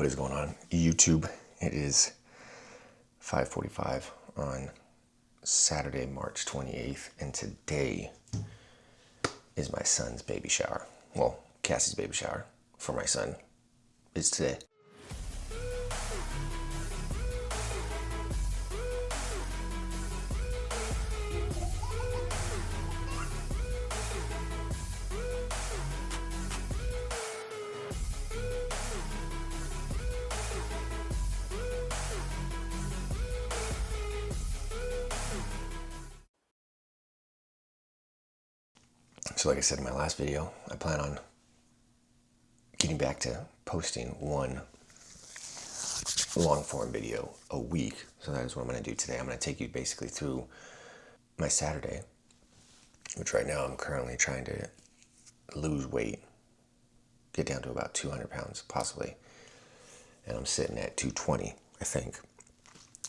What is going on, YouTube? It is 5:45 on Saturday, March 28th, and today is my son's baby shower. Well, Cassie's baby shower for my son is today. So like I said in my last video, I plan on getting back to posting one long form video a week. So that is what I'm going to do today. I'm going to take you basically through my Saturday, which right now I'm currently trying to lose weight, get down to about 200 pounds possibly. And I'm sitting at 220, I think.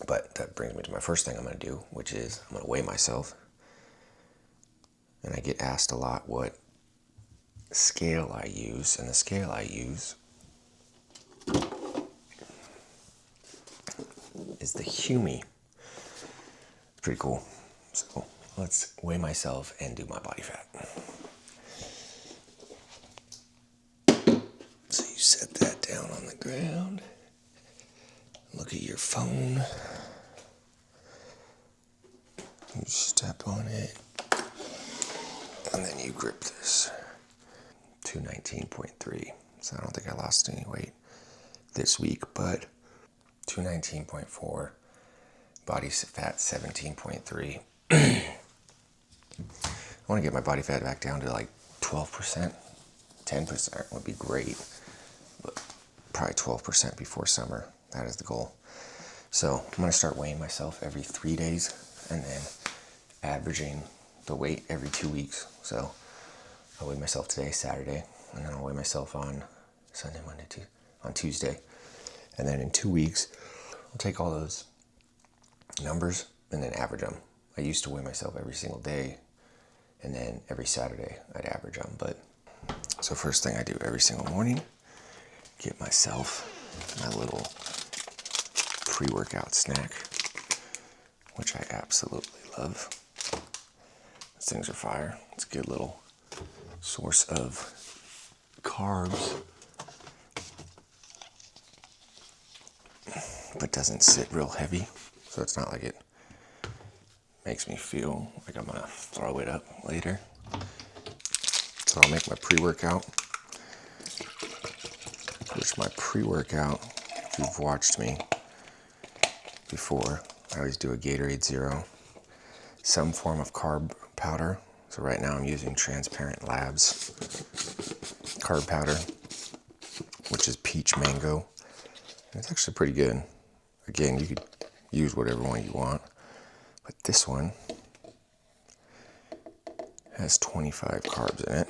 But that brings me to my first thing I'm going to do, which is I'm going to weigh myself. And I get asked a lot what scale I use, and the scale I use is the Humi. It's pretty cool. So let's weigh myself and do my body fat. So you set that down on the ground. Look at your phone. You step on it. And then you grip this. 219.3. So I don't think I lost any weight this week, but 219.4. Body fat 17.3. I want to get my body fat back down to like 12%. 10% would be great, but probably 12% before summer. That is the goal. So I'm going to start weighing myself every 3 days and then averaging the weight every 2 weeks. So I'll weigh myself today, Saturday, and then I'll weigh myself on Sunday, Monday, on Tuesday. And then in 2 weeks, I'll take all those numbers and then average them. I used to weigh myself every single day, and then every Saturday I'd average them. But so first thing I do every single morning, get myself my little pre-workout snack, which I absolutely love. These things are fire. It's a good little source of carbs, but doesn't sit real heavy. So it's not like it makes me feel like I'm gonna throw it up later. So I'll make my pre-workout, which my pre-workout, if you've watched me before, I always do a Gatorade Zero, some form of carb powder. So right now I'm using Transparent Labs carb powder, which is peach mango. And it's actually pretty good. Again, you could use whatever one you want, but this one has 25 carbs in it.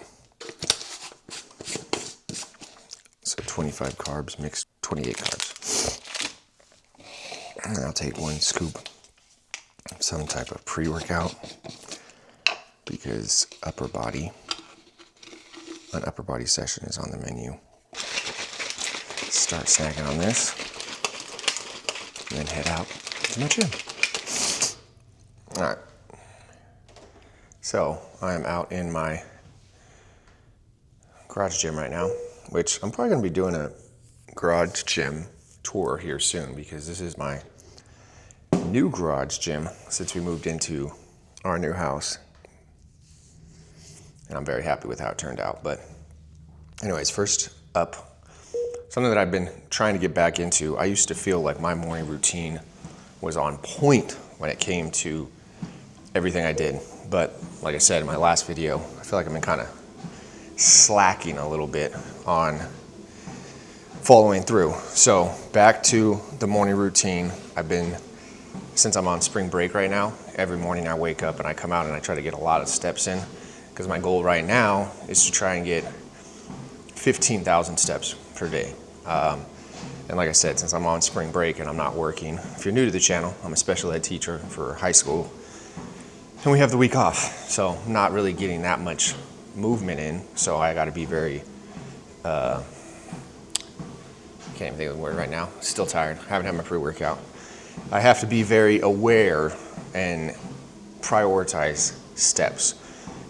So 25 carbs mixed 28 carbs. And I'll take 1 scoop of some type of pre-workout, because an upper body session is on the menu. Start snacking on this, and then head out to my gym. All right. So I am out in my garage gym right now, which I'm probably going to be doing a garage gym tour here soon, because this is my new garage gym since we moved into our new house. And I'm very happy with how it turned out. But anyways, first up, something that I've been trying to get back into. I used to feel like my morning routine was on point when it came to everything I did. But like I said in my last video, I feel like I've been kind of slacking a little bit on following through. So back to the morning routine. Since I'm on spring break right now, every morning I wake up and I come out and I try to get a lot of steps in, because my goal right now is to try and get 15,000 steps per day. And like I said, since I'm on spring break and I'm not working, if you're new to the channel, I'm a special ed teacher for high school, and we have the week off. So I'm not really getting that much movement in. So I got to be very can't even think of the word right now. Still tired. Haven't had my pre-workout. I have to be very aware and prioritize steps.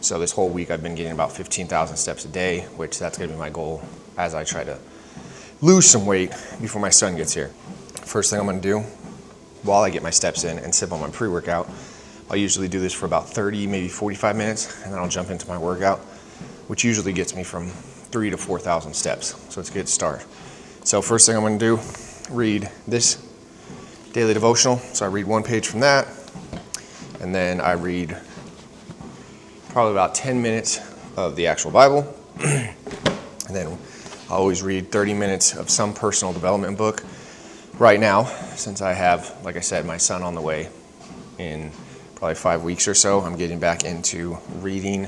So this whole week I've been getting about 15,000 steps a day, which that's gonna be my goal as I try to lose some weight before my son gets here. First thing I'm gonna do while I get my steps in and sip on my pre-workout, I'll usually do this for about 30, maybe 45 minutes, and then I'll jump into my workout, which usually gets me from 3,000 to 4,000 steps. So it's a good start. So first thing I'm gonna do, read this daily devotional. So I read one page from that, and then I read probably about 10 minutes of the actual Bible. And then I always read 30 minutes of some personal development book. Right now, since I have, like I said, my son on the way in probably 5 weeks or so, I'm getting back into reading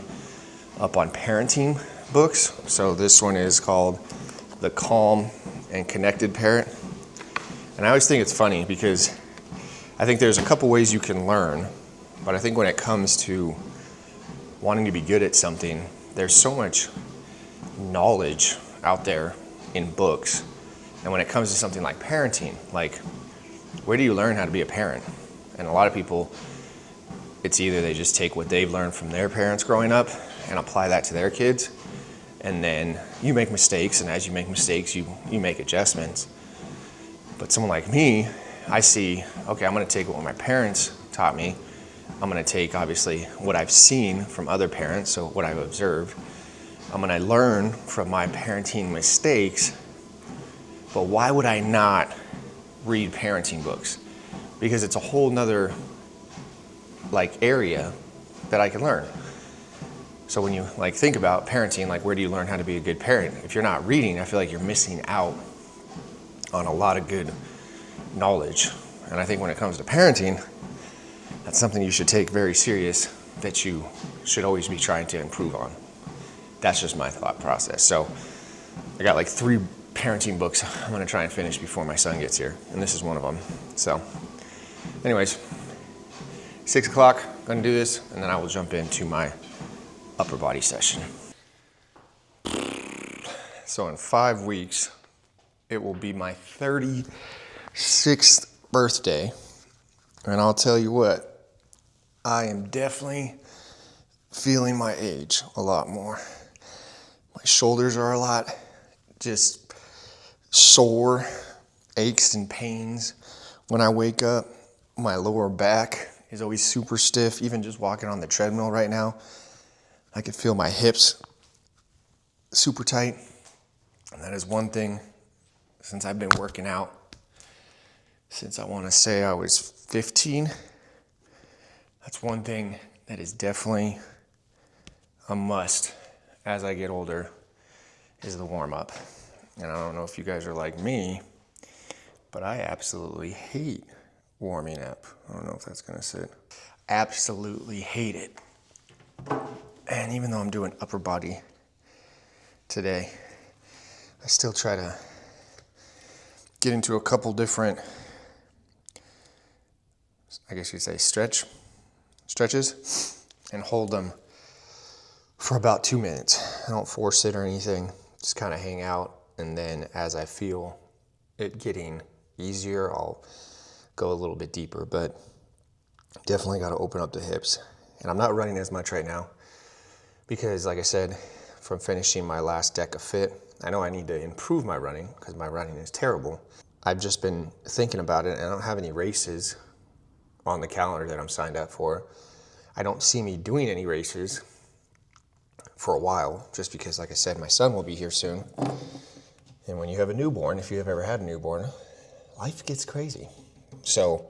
up on parenting books. So this one is called The Calm and Connected Parent. And I always think it's funny because I think there's a couple ways you can learn, but I think when it comes to wanting to be good at something, there's so much knowledge out there in books. And when it comes to something like parenting, like, where do you learn how to be a parent? And a lot of people, it's either they just take what they've learned from their parents growing up and apply that to their kids, and then you make mistakes, and as you make mistakes, you make adjustments. But someone like me, I see, okay, I'm gonna take what my parents taught me. I'm gonna take, obviously, what I've seen from other parents, so what I've observed. I'm gonna learn from my parenting mistakes, but why would I not read parenting books? Because it's a whole nother area that I can learn. So when you think about parenting, where do you learn how to be a good parent? If you're not reading, I feel like you're missing out on a lot of good knowledge. And I think when it comes to parenting, that's something you should take very serious, that you should always be trying to improve on. That's just my thought process. So I got 3 parenting books I'm gonna try and finish before my son gets here, and this is one of them. So anyways, 6 o'clock, gonna do this, and then I will jump into my upper body session. So in 5 weeks, it will be my 36th birthday, and I'll tell you what, I am definitely feeling my age a lot more. My shoulders are a lot just sore, aches and pains. When I wake up, my lower back is always super stiff. Even just walking on the treadmill right now, I can feel my hips super tight. And that is one thing, since I've been working out since I want to say I was 15, that's one thing that is definitely a must as I get older, is the warm-up. And I don't know if you guys are like me, but I absolutely hate warming up. I don't know if that's gonna sit. Absolutely hate it. And even though I'm doing upper body today, I still try to get into a couple different, I guess you'd say stretches, and hold them for about 2 minutes. I don't force it or anything, just kind of hang out. And then as I feel it getting easier, I'll go a little bit deeper, but definitely got to open up the hips. And I'm not running as much right now because, like I said, from finishing my last deck of fit, I know I need to improve my running because my running is terrible. I've just been thinking about it, and I don't have any races on the calendar that I'm signed up for. I don't see me doing any races for a while, just because, like I said, my son will be here soon. And when you have a newborn, if you have ever had a newborn, life gets crazy. So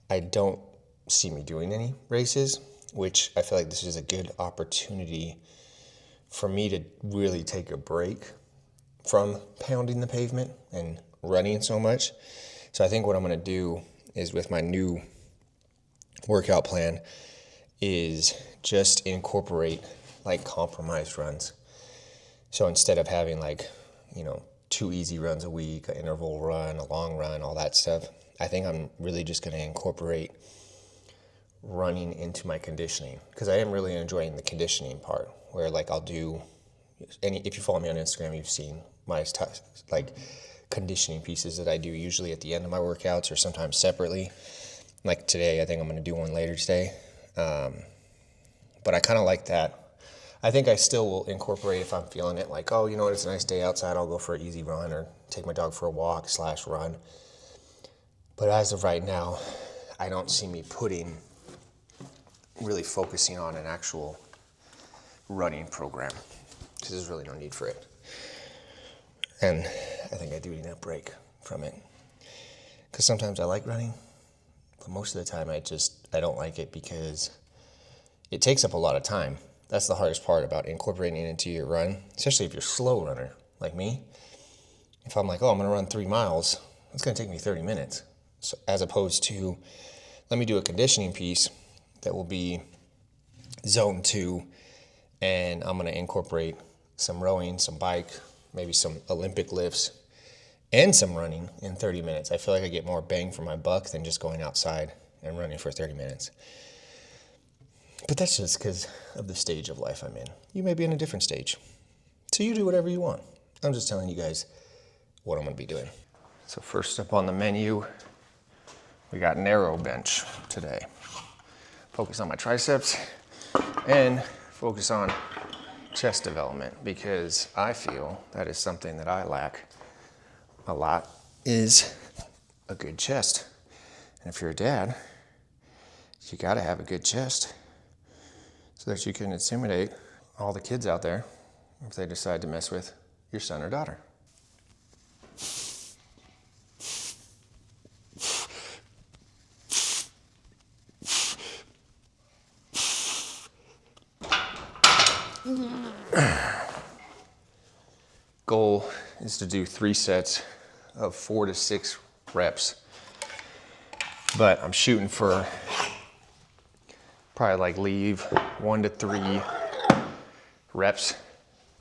I don't see me doing any races, which I feel like this is a good opportunity for me to really take a break from pounding the pavement and running so much. So I think what I'm going to do is, with my new workout plan, is just incorporate compromised runs. So instead of having 2 easy runs a week, an interval run, a long run, all that stuff, I think I'm really just going to incorporate running into my conditioning, because I am really enjoying the conditioning part, where I'll do if you follow me on Instagram, you've seen my conditioning pieces that I do usually at the end of my workouts or sometimes separately. Like today, I think I'm going to do one later today. But I kind of like that. I think I still will incorporate if I'm feeling it, like, oh, you know what, it's a nice day outside, I'll go for an easy run or take my dog for a walk / run. But as of right now, I don't see me really focusing on an actual running program, because there's really no need for it. And I think I do need a break from it. Because sometimes I like running, but most of the time I don't like it because it takes up a lot of time. That's the hardest part about incorporating it into your run, especially if you're a slow runner like me. If I'm like, oh, I'm going to run 3 miles, it's going to take me 30 minutes. So, as opposed to, let me do a conditioning piece that will be zone 2, and I'm going to incorporate some rowing, some bike, maybe some Olympic lifts, and some running in 30 minutes. I feel like I get more bang for my buck than just going outside and running for 30 minutes. But that's just because of the stage of life I'm in. You may be in a different stage. So you do whatever you want. I'm just telling you guys what I'm going to be doing. So first up on the menu, we got narrow bench today. Focus on my triceps and focus on chest development, because I feel that is something that I lack a lot, is a good chest. And if you're a dad, you got to have a good chest so that you can intimidate all the kids out there if they decide to mess with your son or daughter. Goal is to do 3 sets of 4 to 6 reps, but I'm shooting for probably like leave 1 to 3 reps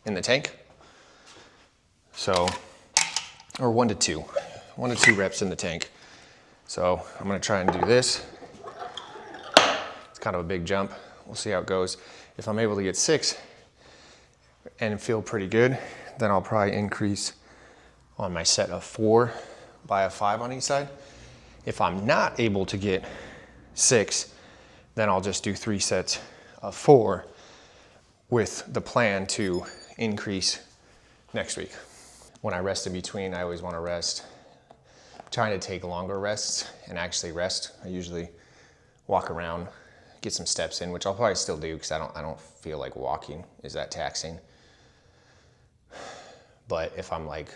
in the tank. So, or 1 to 2 reps in the tank. So I'm gonna try and do this. It's kind of a big jump. We'll see how it goes. If I'm able to get 6 and feel pretty good, then I'll probably increase on my set of 4 by a 5 on each side. If I'm not able to get 6, then I'll just do 3 sets of 4 with the plan to increase next week. When I rest in between, I always want to rest. I'm trying to take longer rests and actually rest. I usually walk around, get some steps in, which I'll probably still do because I don't feel like walking is that taxing. But if I'm like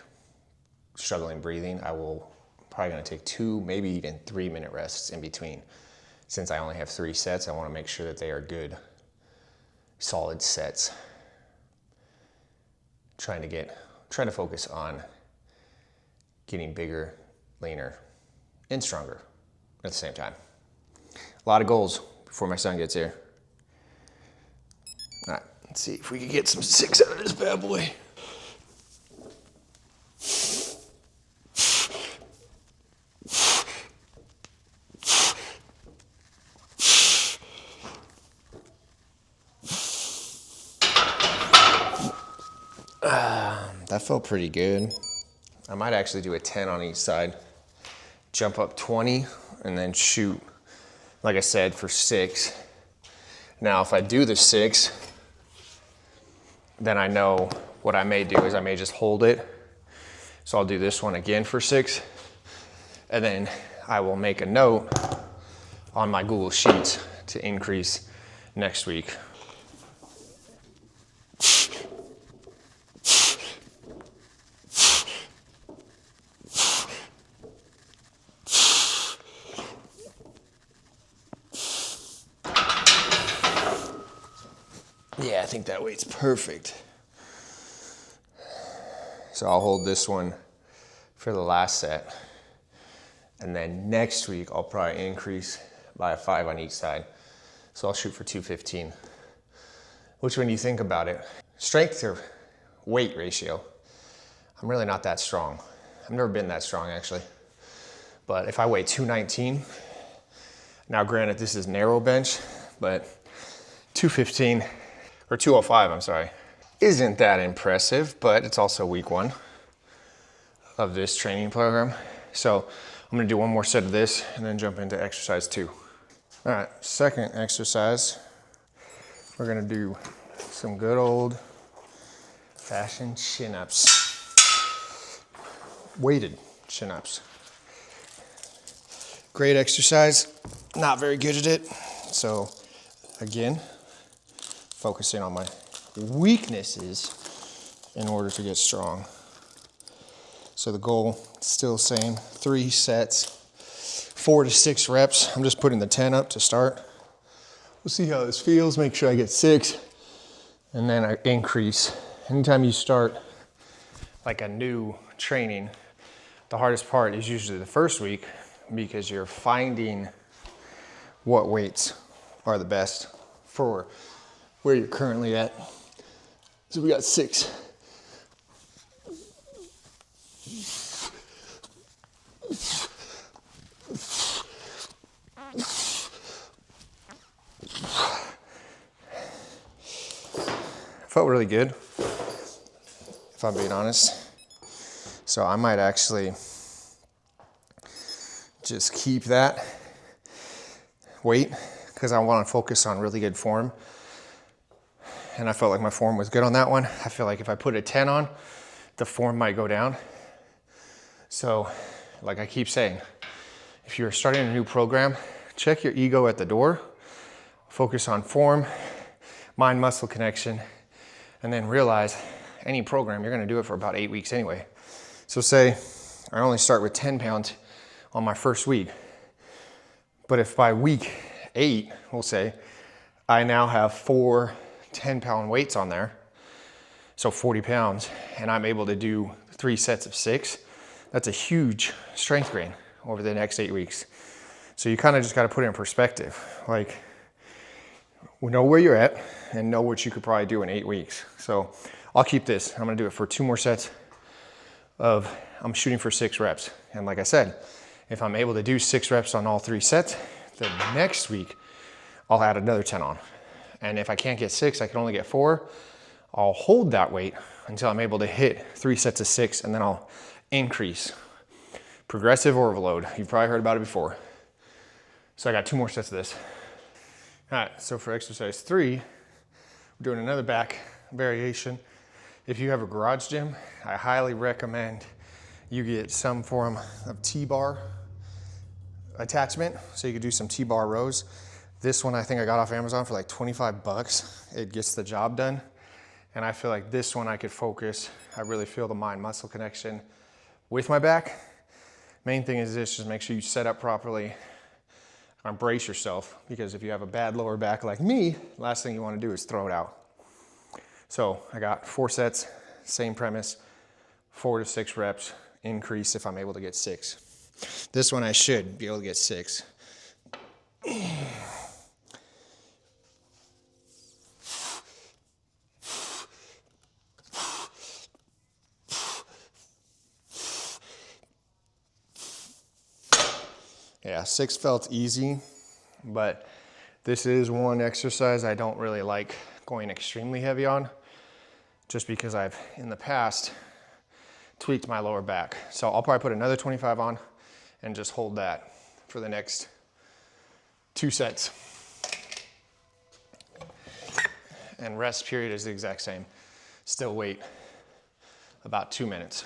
struggling breathing, I will probably gonna take 2, maybe even 3-minute rests in between. Since I only have 3 sets, I wanna make sure that they are good, solid sets. Trying to focus on getting bigger, leaner, and stronger at the same time. A lot of goals before my son gets here. All right, let's see if we can get some 6 out of this bad boy. That felt pretty good. I might actually do a 10 on each side. Jump up 20 and then shoot, like I said, for 6. Now, if I do the 6, then I know what I may do is I may just hold it. So I'll do this one again for 6. And then I will make a note on my Google Sheets to increase next week. Yeah, I think that weight's perfect. So I'll hold this one for the last set. And then next week, I'll probably increase by a 5 on each side. So I'll shoot for 215. Which, when you think about it, strength to weight ratio, I'm really not that strong. I've never been that strong, actually. But if I weigh 219, now granted this is narrow bench, but 215, or 205, I'm sorry, isn't that impressive, but it's also week 1. of this training program. So I'm gonna do one more set of this and then jump into exercise 2. All right, second exercise, we're gonna do some good old fashioned chin-ups. Weighted chin-ups. Great exercise, not very good at it. So again, focusing on my weaknesses in order to get strong. So the goal, still same, 3 sets, 4 to 6 reps. I'm just putting the 10 up to start. We'll see how this feels, make sure I get 6, and then I increase. Anytime you start like a new training, the hardest part is usually the first week because you're finding what weights are the best for where you're currently at. So we got 6. Felt really good, if I'm being honest. So I might actually just keep that weight because I want to focus on really good form. And I felt like my form was good on that one. I feel like if I put a 10 on, the form might go down. So like I keep saying, if you're starting a new program, check your ego at the door, focus on form, mind-muscle connection, and then realize any program, you're gonna do it for about 8 weeks anyway. So say I only start with 10 pounds on my first week, but if by week 8, we'll say, I now have 4 10-pound weights on there, so 40 pounds, and I'm able to do 3 sets of 6, that's a huge strength gain over the next 8 weeks. So you kind of just got to put it in perspective. Like, we know where you're at and know what you could probably do in 8 weeks. So I'll keep this. I'm going to do it for 2 more sets of, I'm shooting for 6 reps. And like I said, if I'm able to do 6 reps on all 3 sets, then next week I'll add another 10 on. And if I can't get 6, I can only get 4. I'll hold that weight until I'm able to hit 3 sets of 6, and then I'll increase. Progressive overload. You've probably heard about it before. So I got 2 more sets of this. All right, so for exercise 3, we're doing another back variation. If you have a garage gym, I highly recommend you get some form of T-bar attachment, so you could do some T-bar rows. This one I think I got off Amazon for like 25 bucks. It gets the job done. And I feel like this one I could focus. I really feel the mind-muscle connection with my back. Main thing is this, just make sure you set up properly and brace yourself, because if you have a bad lower back like me, last thing you want to do is throw it out. So I got 4 sets, same premise, 4 to 6 reps, increase if I'm able to get 6. This one I should be able to get 6. Yeah, 6 felt easy, but this is one exercise I don't really like going extremely heavy on, just because I've, in the past, tweaked my lower back. So I'll probably put another 25 on and just hold that for the next 2 sets. And rest period is the exact same. Still wait about 2 minutes.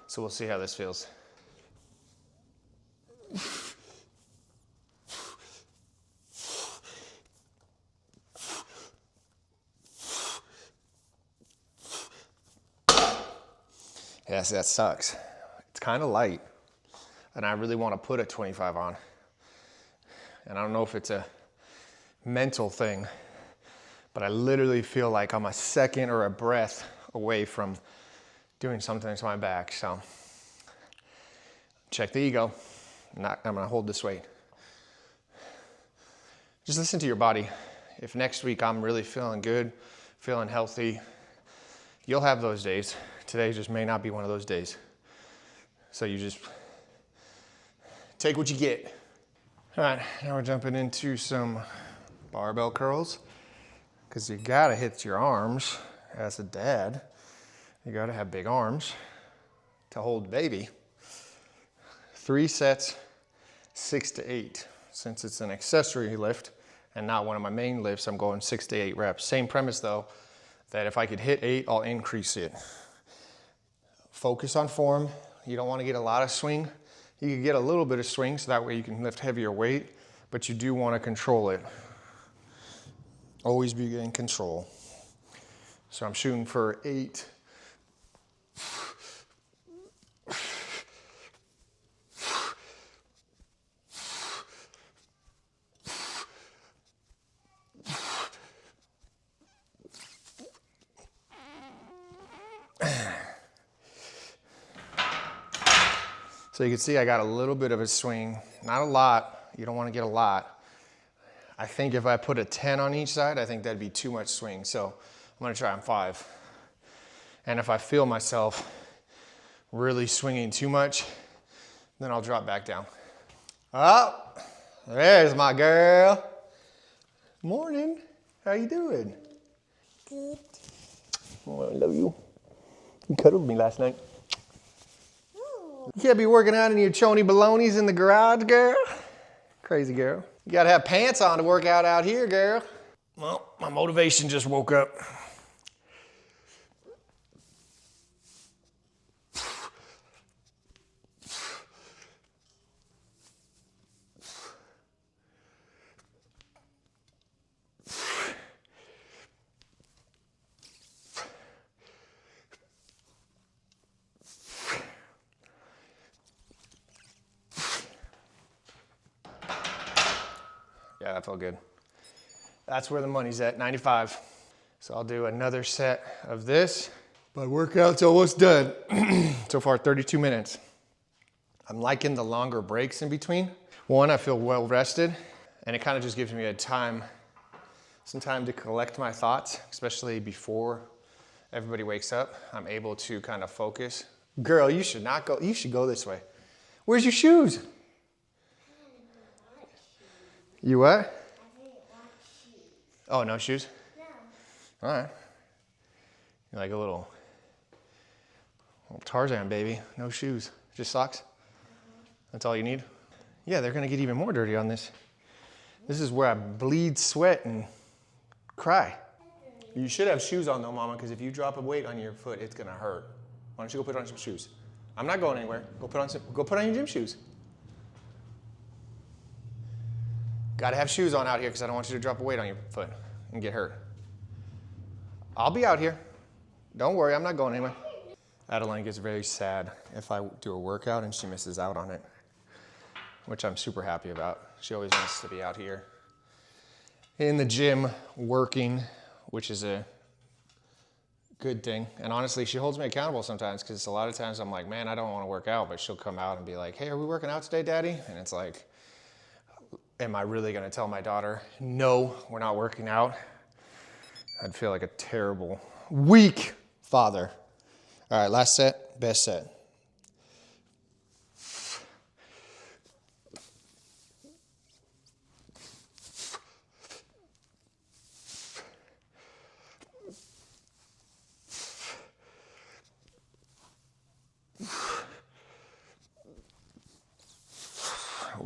So we'll see how this feels. Yeah, see, that sucks. It's kind of light, and I really want to put a 25 on. And I don't know if it's a mental thing, but I literally feel like I'm a second or a breath away from doing something to my back. So check the ego. I'm gonna hold this weight. Just listen to your body. If next week I'm really feeling good, feeling healthy, you'll have those days. Today just may not be one of those days. So you just take what you get. All right, now we're jumping into some barbell curls, because you gotta hit your arms as a dad, you gotta have big arms to hold the baby. 3 sets, 6 to 8. Since it's an accessory lift and not one of my main lifts, I'm going 6 to 8 reps. Same premise though, that if I could hit 8, I'll increase it. Focus on form. You don't want to get a lot of swing. You can get a little bit of swing so that way you can lift heavier weight, but you do want to control it. Always be in control. So I'm shooting for 8. So you can see I got a little bit of a swing, not a lot. You don't want to get a lot. I think if I put a 10 on each side, I think that'd be too much swing. So I'm going to try on 5. And if I feel myself really swinging too much, then I'll drop back down. Oh, there's my girl. Morning. How you doing? Good. Oh, I love you. You cuddled me last night. You can't be working out in your chony balonies in the garage, girl. Crazy girl. You gotta have pants on to work out here, girl. Well, my motivation just woke up. Yeah, that felt good. That's where the money's at, 95. So I'll do another set of this. My workout's almost done. So far, 32 minutes. I'm liking the longer breaks in between. One, I feel well rested, and it kind of just gives me some time to collect my thoughts, especially before everybody wakes up. I'm able to kind of focus. Girl, you should not go, you should go this way. Where's your shoes? You what? I didn't want shoes. Oh, no shoes? No. All right. You're like a little Tarzan baby. No shoes, just socks? That's all you need? Yeah, they're gonna get even more dirty on this. This is where I bleed sweat and cry. You should have shoes on though, Mama, because if you drop a weight on your foot, it's gonna hurt. Why don't you go put on some shoes? I'm not going anywhere. Go put on your gym shoes. Gotta have shoes on out here because I don't want you to drop a weight on your foot and get hurt. I'll be out here. Don't worry, I'm not going anywhere. Adeline gets very sad if I do a workout and she misses out on it, which I'm super happy about. She always wants to be out here in the gym working, which is a good thing. And honestly, she holds me accountable sometimes because a lot of times I'm like, man, I don't want to work out, but she'll come out and be like, hey, are we working out today, Daddy? And it's like, am I really gonna tell my daughter, no, we're not working out? I'd feel like a terrible, weak father. All right, last set, best set.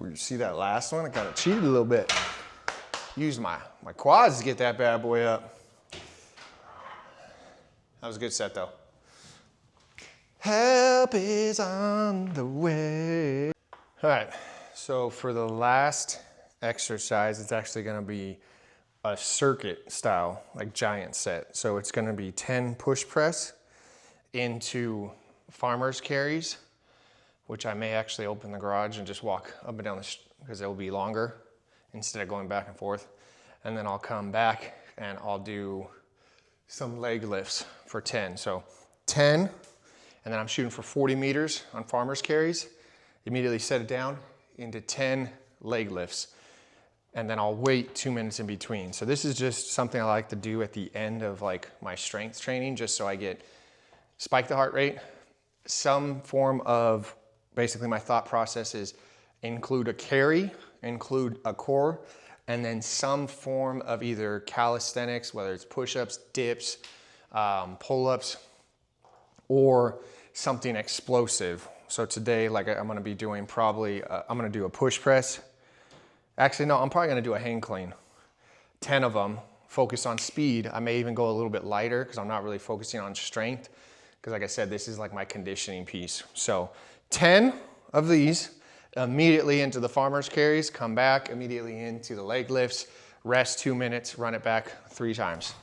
You see that last one? I kind of cheated a little bit. Used my quads to get that bad boy up. That was a good set though. Help is on the way. All right, so for the last exercise, it's actually gonna be a circuit style, like giant set. So it's gonna be 10 push press into farmer's carries, which I may actually open the garage and just walk up and down the street because it'll be longer instead of going back and forth. And then I'll come back and I'll do some leg lifts for 10. So 10, and then I'm shooting for 40 meters on farmer's carries. Immediately set it down into 10 leg lifts. And then I'll wait 2 minutes in between. So this is just something I like to do at the end of like my strength training, just so I spike the heart rate, some form of, basically my thought process is include a carry, include a core, and then some form of either calisthenics, whether it's push-ups, dips, pull-ups, or something explosive. So today, like I'm gonna be doing probably, I'm gonna do a push press. Actually, no, I'm probably gonna do a hang clean. 10 of them, focus on speed. I may even go a little bit lighter because I'm not really focusing on strength. Because like I said, this is like my conditioning piece. So 10 of these, immediately into the farmer's carries, come back, immediately into the leg lifts, rest 2 minutes, run it back 3 times.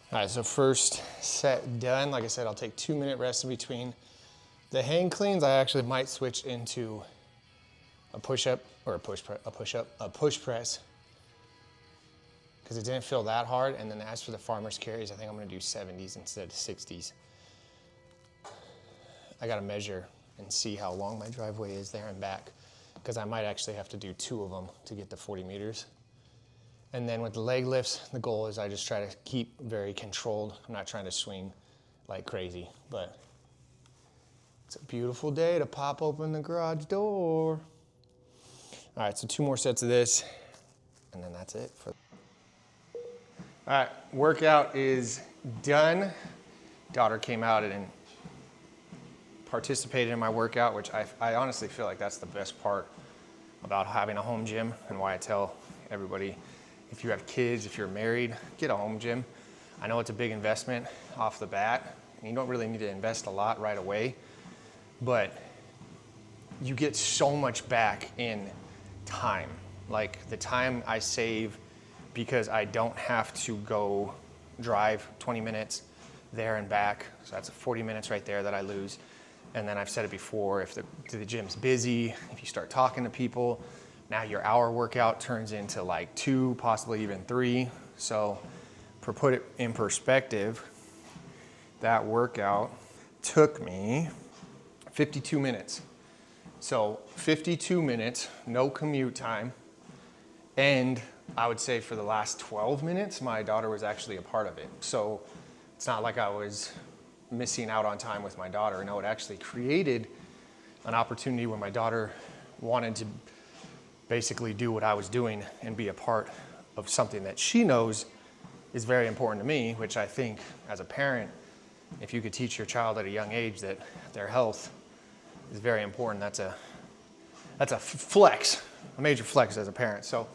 All right, so first set done. Like I said, I'll take 2-minute rest in between. The hang cleans, I actually might switch into a push-up or a push press, because it didn't feel that hard. And then as for the farmer's carries, I think I'm gonna do 70s instead of 60s. I gotta measure and see how long my driveway is there and back, because I might actually have to do 2 of them to get the 40 meters. And then with the leg lifts, the goal is I just try to keep very controlled. I'm not trying to swing like crazy, but it's a beautiful day to pop open the garage door. All right, so 2 more sets of this, and then that's it. All right, workout is done. Daughter came out and participated in my workout, which I honestly feel like that's the best part about having a home gym, and why I tell everybody, if you have kids, if you're married, get a home gym. I know it's a big investment off the bat, and you don't really need to invest a lot right away, but you get so much back in time. Like the time I save because I don't have to go drive 20 minutes there and back. So that's 40 minutes right there that I lose. And then I've said it before, if the gym's busy, if you start talking to people, now your hour workout turns into like 2, possibly even 3. So to put it in perspective, that workout took me 52 minutes. So 52 minutes, no commute time. And I would say for the last 12 minutes, my daughter was actually a part of it. So it's not like I was missing out on time with my daughter. No, it actually created an opportunity where my daughter wanted to basically do what I was doing and be a part of something that she knows is very important to me, which I think as a parent, if you could teach your child at a young age that their health is very important, that's a flex, a major flex as a parent. So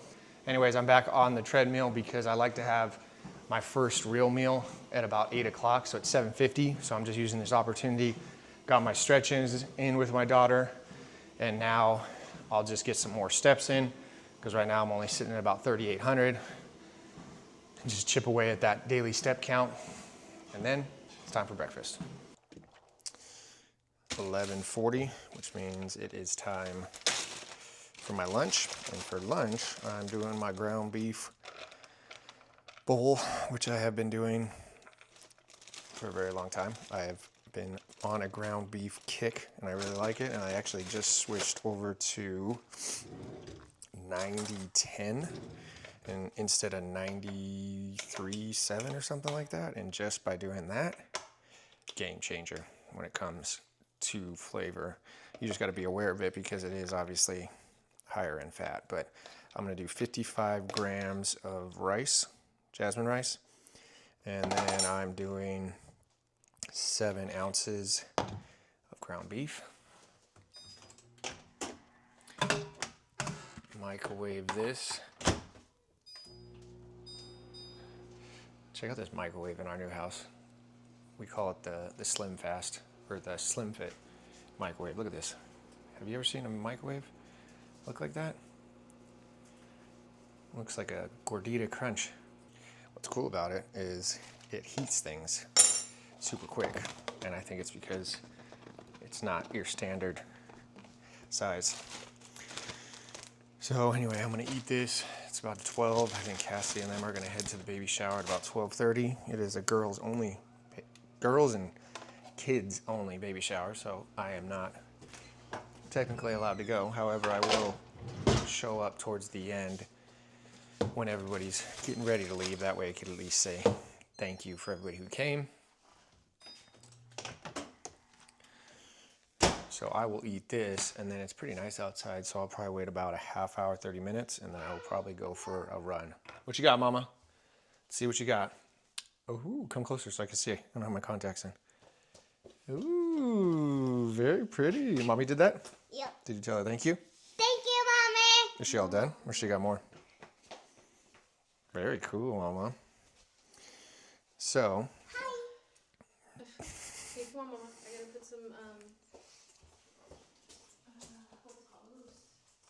anyways, I'm back on the treadmill because I like to have my first real meal at about 8 o'clock, so it's 7:50. So I'm just using this opportunity, got my stretch-ins in with my daughter, and now I'll just get some more steps in, because right now I'm only sitting at about 3,800, and just chip away at that daily step count, and then it's time for breakfast. 11:40, which means it is time for my lunch. And for lunch, I'm doing my ground beef bowl, which I have been doing for a very long time. I have been on a ground beef kick, and I really like it. And I actually just switched over to 90-10 and instead of 93-7 or something like that. And just by doing that, game changer when it comes to flavor. You just got to be aware of it because it is obviously higher in fat. But I'm going to do 55 grams of rice, jasmine rice, and then I'm doing 7 ounces of ground beef. microwave this. Check out this microwave in our new house. We call it the Slim Fast, or the Slim Fit microwave. Look at this. Have you ever seen a microwave look like that? Looks like a gordita crunch. What's cool about it is it heats things super quick, and I think it's because it's not your standard size. So anyway, I'm gonna eat this. It's about 12. I think Cassie and them are gonna head to the baby shower at about 12:30. It is a girls and kids only baby shower, so I am not technically allowed to go. However, I will show up towards the end when everybody's getting ready to leave. That way I could at least say thank you for everybody who came. So I will eat this, and then it's pretty nice outside, so I'll probably wait about a half hour, 30 minutes, and then I will probably go for a run. What you got, Mama? Let's see what you got. Oh, come closer so I can see. I don't have my contacts in. Ooh, very pretty. Mommy did that? Yep. Did you tell her thank you? Thank you, Mommy. Is she all done, or she got more? Very cool, Mama. So. Hi. Hey, come on, Mama. I gotta put some,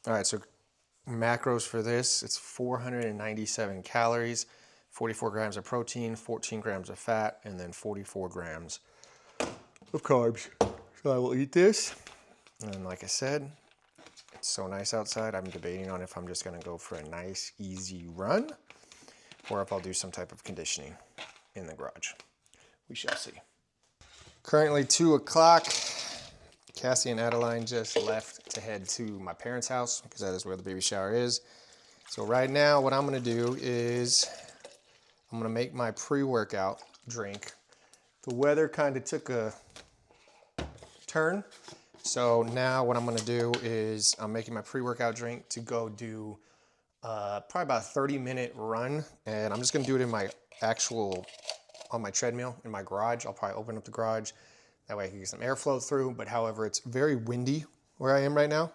All right, so macros for this, it's 497 calories, 44 grams of protein, 14 grams of fat, and then 44 grams of carbs. So I will eat this, and like I said, it's so nice outside. I'm debating on if I'm just gonna go for a nice, easy run, or if I'll do some type of conditioning in the garage. We shall see. Currently 2 o'clock. Cassie and Adeline just left to head to my parents' house because that is where the baby shower is. So right now what I'm gonna do is I'm gonna make my pre-workout drink. The weather kind of took a turn. So now what I'm gonna do is I'm making my pre-workout drink to go do probably about a 30-minute run. And I'm just gonna do it in my on my treadmill in my garage. I'll probably open up the garage. That way I can get some airflow through, but however, it's very windy where I am right now.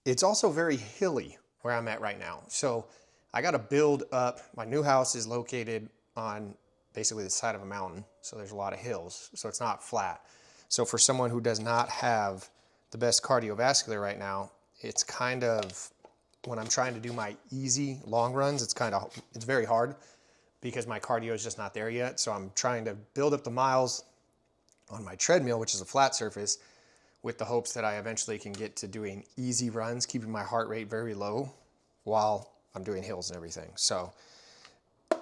It's also very hilly where I'm at right now. So I gotta build up. My new house is located on basically the side of a mountain. So there's a lot of hills, so it's not flat. So for someone who does not have the best cardiovascular right now, it's kind of, when I'm trying to do my easy long runs, it's very hard because my cardio is just not there yet. So I'm trying to build up the miles on my treadmill, which is a flat surface, with the hopes that I eventually can get to doing easy runs, keeping my heart rate very low while I'm doing hills and everything. So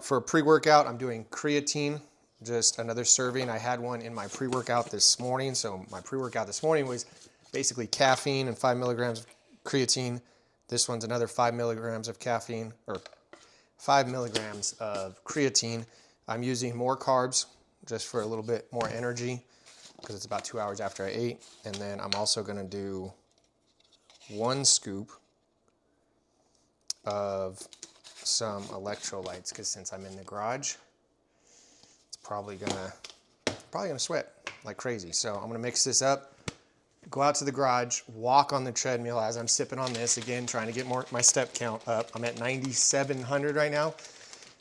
for pre-workout, I'm doing creatine, just another serving. I had one in my pre-workout this morning. So my pre-workout this morning was basically caffeine and 5 milligrams of creatine. This one's another 5 milligrams of caffeine, or 5 milligrams of creatine. I'm using more carbs just for a little bit more energy, because it's about 2 hours after I ate. And then I'm also gonna do 1 scoop of some electrolytes, because since I'm in the garage, it's probably gonna sweat like crazy. So I'm gonna mix this up, go out to the garage, walk on the treadmill as I'm sipping on this, again, trying to get my step count up. I'm at 9,700 right now.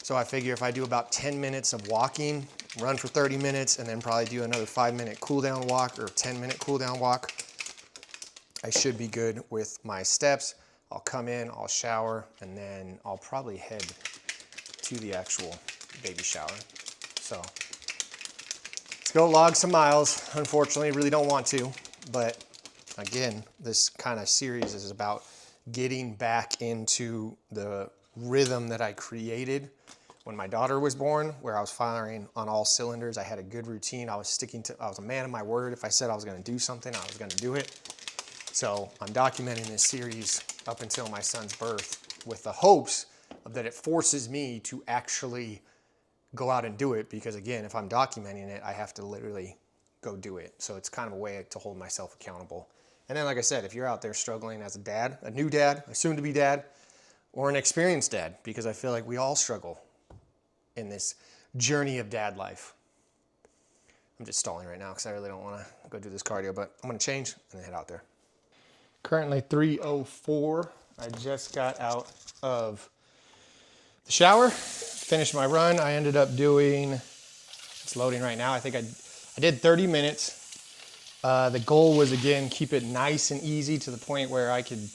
So I figure if I do about 10 minutes of walking, run for 30 minutes, and then probably do another 5-minute cool down walk or 10-minute cool down walk, I should be good with my steps. I'll come in, I'll shower, and then I'll probably head to the actual baby shower. So let's go log some miles. Unfortunately, really don't want to, but again, this kind of series is about getting back into the rhythm that I created when my daughter was born, where I was firing on all cylinders. I had a good routine. I was a man of my word. If I said I was gonna do something, I was gonna do it. So I'm documenting this series up until my son's birth with the hopes that it forces me to actually go out and do it, because again, if I'm documenting it, I have to literally go do it. So it's kind of a way to hold myself accountable. And then, like I said, if you're out there struggling as a dad, a new dad, a soon-to-be dad, or an experienced dad, because I feel like we all struggle in this journey of dad life. I'm just stalling right now because I really don't want to go do this cardio, but I'm going to change and then head out there. Currently 3:04. I just got out of the shower, finished my run. I ended up doing, it's loading right now. I think I did 30 minutes. The goal was, again, keep it nice and easy to the point where I could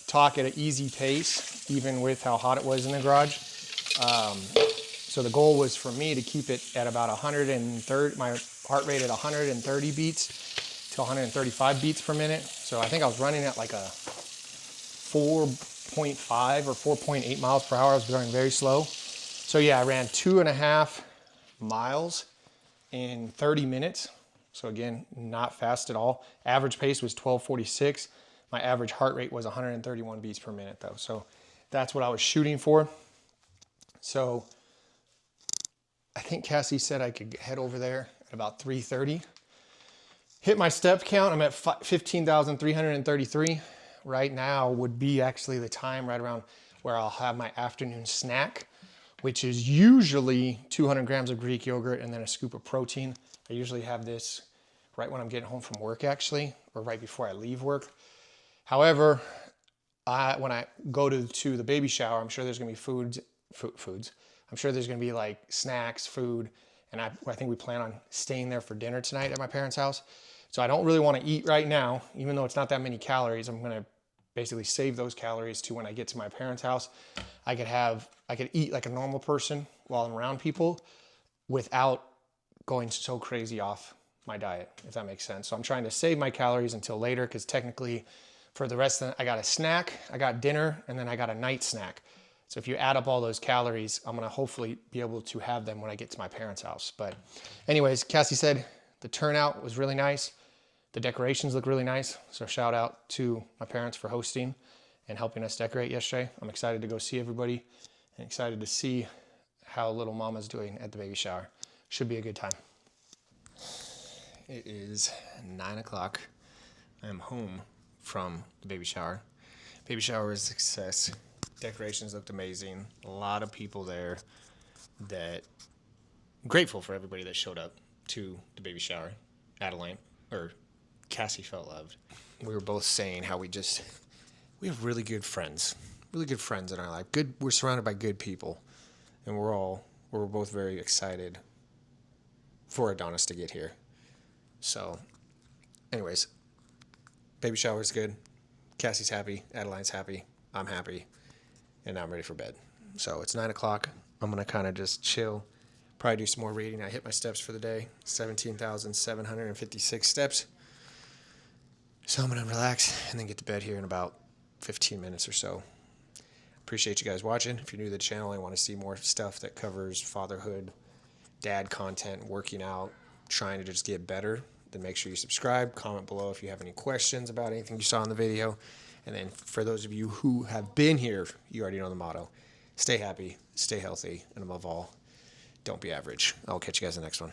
talk at an easy pace, even with how hot it was in the garage. So the goal was for me to keep it at about 130, my heart rate at 130 beats to 135 beats per minute. So I think I was running at like a 4.5 or 4.8 miles per hour. I was going very slow. So yeah, I ran 2.5 miles in 30 minutes. So again, not fast at all. Average pace was 12:46. My average heart rate was 131 beats per minute though. So that's what I was shooting for. So I think Cassie said I could head over there at about 3:30. Hit my step count. I'm at 15,333. Right now would be actually the time right around where I'll have my afternoon snack, which is usually 200 grams of Greek yogurt and then a scoop of protein. I usually have this right when I'm getting home from work actually, or right before I leave work. However, when I go to the baby shower, I'm sure there's gonna be foods. I'm sure there's gonna be like snacks, food, and I think we plan on staying there for dinner tonight at my parents' house. So I don't really wanna eat right now, even though it's not that many calories. I'm gonna basically save those calories to when I get to my parents' house. I could eat like a normal person while I'm around people without going so crazy off my diet, if that makes sense. So I'm trying to save my calories until later, because technically for the rest of the, I got a snack, I got dinner, and then I got a night snack. So if you add up all those calories, I'm gonna hopefully be able to have them when I get to my parents' house. But anyways, Cassie said the turnout was really nice. The decorations look really nice. So shout out to my parents for hosting and helping us decorate yesterday. I'm excited to go see everybody and excited to see how little mama's doing at the baby shower. Should be a good time. It is 9 o'clock. I am home from the baby shower. Baby shower was a success. Decorations looked amazing. A lot of people there. I'm grateful for everybody that showed up to the baby shower. Cassie felt loved. We were both saying how we have really good friends in our life. We're surrounded by good people, and we're both very excited for Adonis to get here. So, anyways, baby shower's good. Cassie's happy. Adeline's happy. I'm happy, and now I'm ready for bed. So it's 9 o'clock. I'm gonna kind of just chill. Probably do some more reading. I hit my steps for the day. 17,756 steps. So I'm going to relax and then get to bed here in about 15 minutes or so. Appreciate you guys watching. If you're new to the channel and want to see more stuff that covers fatherhood, dad content, working out, trying to just get better, then make sure you subscribe. Comment below if you have any questions about anything you saw in the video. And then for those of you who have been here, you already know the motto. Stay happy, stay healthy, and above all, don't be average. I'll catch you guys in the next one.